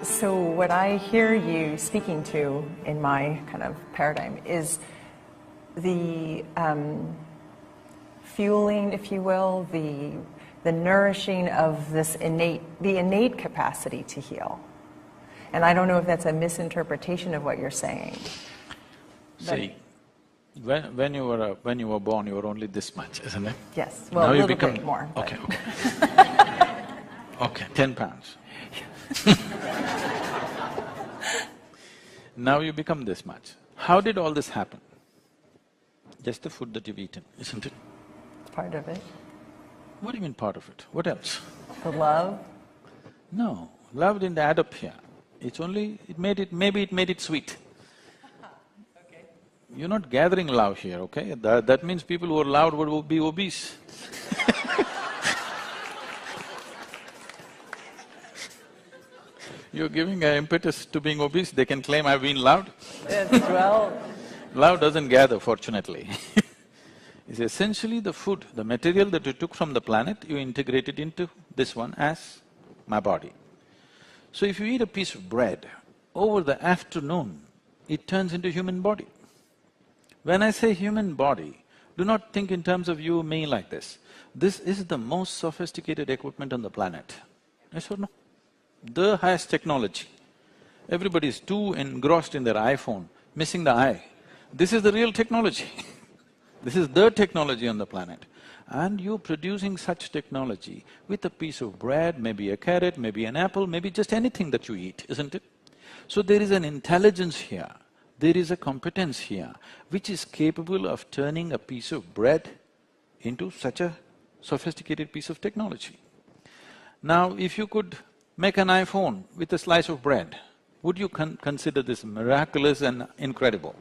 So what I hear you speaking to in my kind of paradigm is the fueling, if you will, the nourishing of this innate capacity to heal. And I don't know if that's a misinterpretation of what you're saying. See, when you were born, you were only this much, isn't it? Yes, well, now a you little become, bit more. Okay, okay. Okay, 10 pounds. Now you become this much. How did all this happen? Just the food that you've eaten, isn't it? Part of it. What do you mean part of it? What else? The love? No, love didn't add up here. It's only… maybe it made it sweet. Okay. You're not gathering love here, okay? That means people who are loud would be obese. You're giving an impetus to being obese, they can claim I've been loud. Yes, well… Love doesn't gather, fortunately. It's essentially the food, the material that you took from the planet, you integrate it into this one as my body. So if you eat a piece of bread, over the afternoon, it turns into human body. When I say human body, do not think in terms of you, me like this. This is the most sophisticated equipment on the planet. Yes or no? The highest technology. Everybody is too engrossed in their iPhone, missing the eye. This is the real technology. This is the technology on the planet. And you producing such technology with a piece of bread, maybe a carrot, maybe an apple, maybe just anything that you eat, isn't it? So there is an intelligence here, there is a competence here, which is capable of turning a piece of bread into such a sophisticated piece of technology. Now, if you could make an iPhone with a slice of bread, would you consider this miraculous and incredible?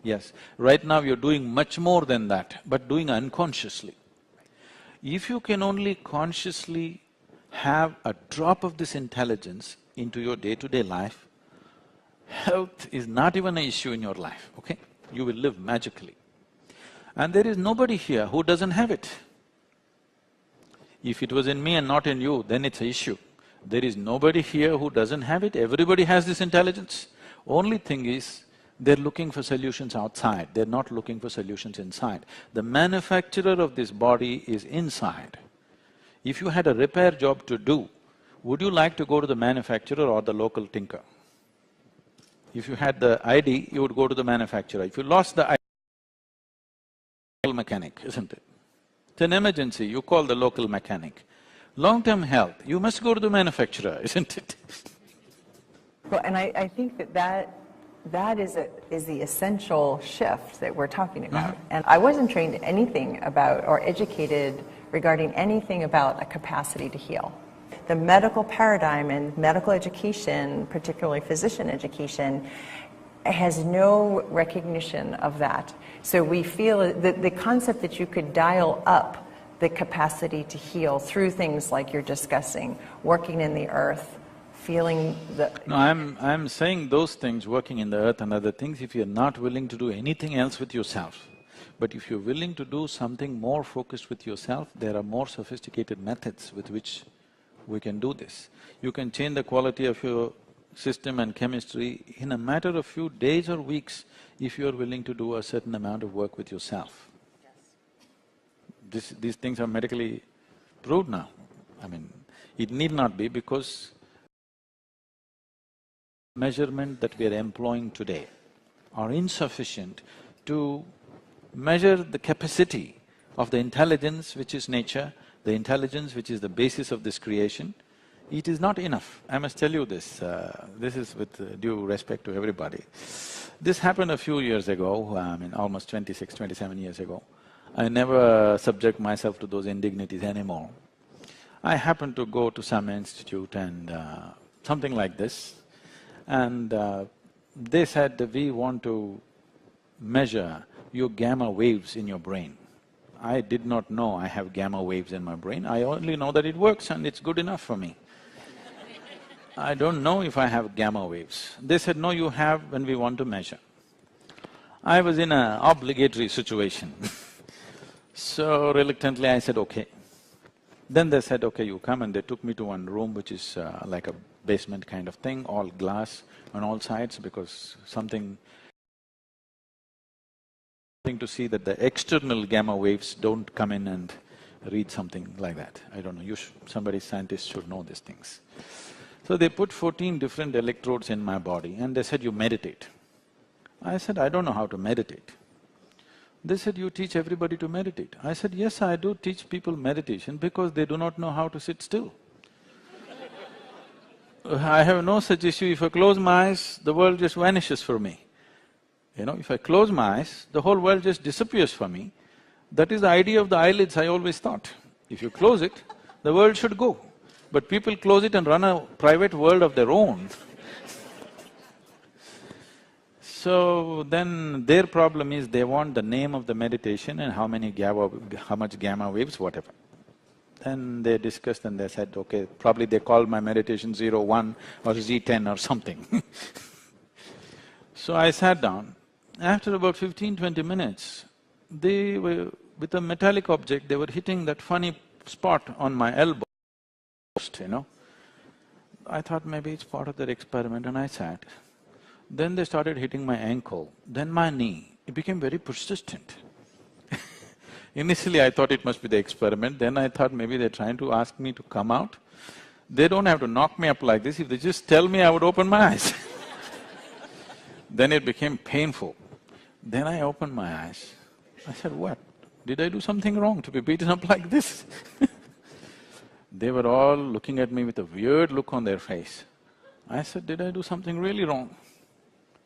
Yes. Right now you're doing much more than that, but doing unconsciously. If you can only consciously have a drop of this intelligence into your day-to-day life, health is not even an issue in your life, okay? You will live magically. And there is nobody here who doesn't have it. If it was in me and not in you, then it's an issue. There is nobody here who doesn't have it, everybody has this intelligence. Only thing is, they're looking for solutions outside, they're not looking for solutions inside. The manufacturer of this body is inside. If you had a repair job to do, would you like to go to the manufacturer or the local tinker? If you had the ID, you would go to the manufacturer. If you lost the ID, local mechanic, isn't it? It's an emergency, you call the local mechanic. Long-term health, you must go to the manufacturer, isn't it? Well, and I think that is the essential shift that we're talking about. And I wasn't trained anything about or educated regarding anything about a capacity to heal. The medical paradigm and medical education, particularly physician education, has no recognition of that. So we feel that the concept that you could dial up the capacity to heal through things like you're discussing, working in the earth, feeling the… No, I'm saying those things, working in the earth and other things, if you're not willing to do anything else with yourself. But if you're willing to do something more focused with yourself, there are more sophisticated methods with which we can do this. You can change the quality of your system and chemistry in a matter of few days or weeks if you're willing to do a certain amount of work with yourself. These things are medically proved now. I mean, it need not be because measurement that we are employing today are insufficient to measure the capacity of the intelligence which is nature, the intelligence which is the basis of this creation. It is not enough. I must tell you this, this is with due respect to everybody. This happened a few years ago, I mean almost 26, 27 years ago. I never subject myself to those indignities anymore. I happened to go to some institute and something like this, and they said, we want to measure your gamma waves in your brain. I did not know I have gamma waves in my brain, I only know that it works and it's good enough for me. I don't know if I have gamma waves. They said, no, you have when we want to measure. I was in an obligatory situation So reluctantly I said, okay. Then they said, okay, you come, and they took me to one room which is like a basement kind of thing, all glass on all sides, because something to see that the external gamma waves don't come in and read something like that. I don't know, somebody scientist should know these things. So they put 14 different electrodes in my body and they said, you meditate. I said, I don't know how to meditate. They said, you teach everybody to meditate. I said, yes, I do teach people meditation because they do not know how to sit still. I have no such issue. If I close my eyes, the world just vanishes for me. You know, if I close my eyes, the whole world just disappears for me. That is the idea of the eyelids, I always thought. If you close it, the world should go. But people close it and run a private world of their own. So then their problem is they want the name of the meditation and how much gamma waves, whatever. Then they discussed and they said, okay, probably they called my meditation 01 or Z10 or something. So I sat down. After about 15-20 minutes, they were… with a metallic object, they were hitting that funny spot on my elbow, you know. I thought maybe it's part of their experiment and I sat. Then they started hitting my ankle, then my knee. It became very persistent. Initially I thought it must be the experiment, then I thought maybe they're trying to ask me to come out. They don't have to knock me up like this, if they just tell me, I would open my eyes. Then it became painful. Then I opened my eyes. I said, what? Did I do something wrong to be beaten up like this? They were all looking at me with a weird look on their face. I said, did I do something really wrong?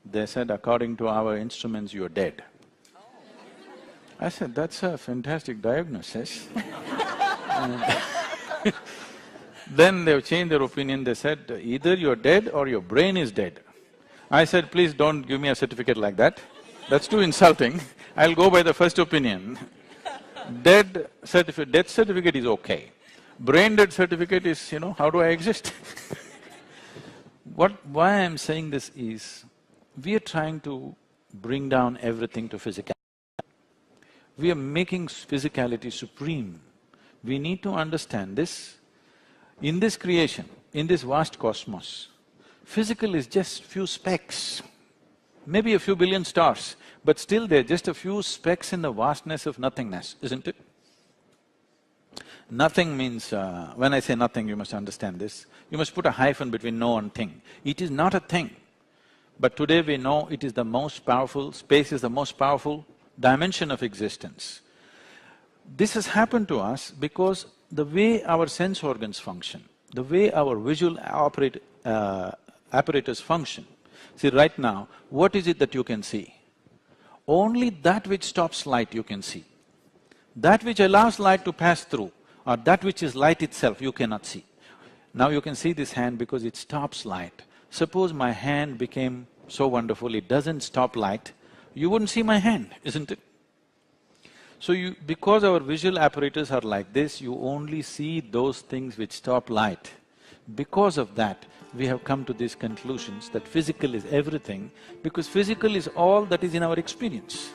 They said, according to our instruments, you're dead. I said, that's a fantastic diagnosis. Then they've changed their opinion, they said, either you're dead or your brain is dead. I said, please don't give me a certificate like that, that's too insulting, I'll go by the first opinion. Death certificate is okay. Brain dead certificate is, you know, how do I exist? Why I'm saying this is, we are trying to bring down everything to physicality. We are making physicality supreme. We need to understand this. In this creation, in this vast cosmos, physical is just few specks, maybe a few billion stars, but still they're just a few specks in the vastness of nothingness, isn't it? Nothing means… when I say nothing, you must understand this. You must put a hyphen between no and thing. It is not a thing. But today we know it is the most powerful, space is the most powerful dimension of existence. This has happened to us because the way our sense organs function, the way our visual apparatus function. See, right now, what is it that you can see? Only that which stops light you can see. That which allows light to pass through, or that which is light itself, you cannot see. Now you can see this hand because it stops light. Suppose my hand became so wonderful, it doesn't stop light, you wouldn't see my hand, isn't it? So because our visual apparatus are like this, you only see those things which stop light. Because of that, we have come to these conclusions that physical is everything, because physical is all that is in our experience.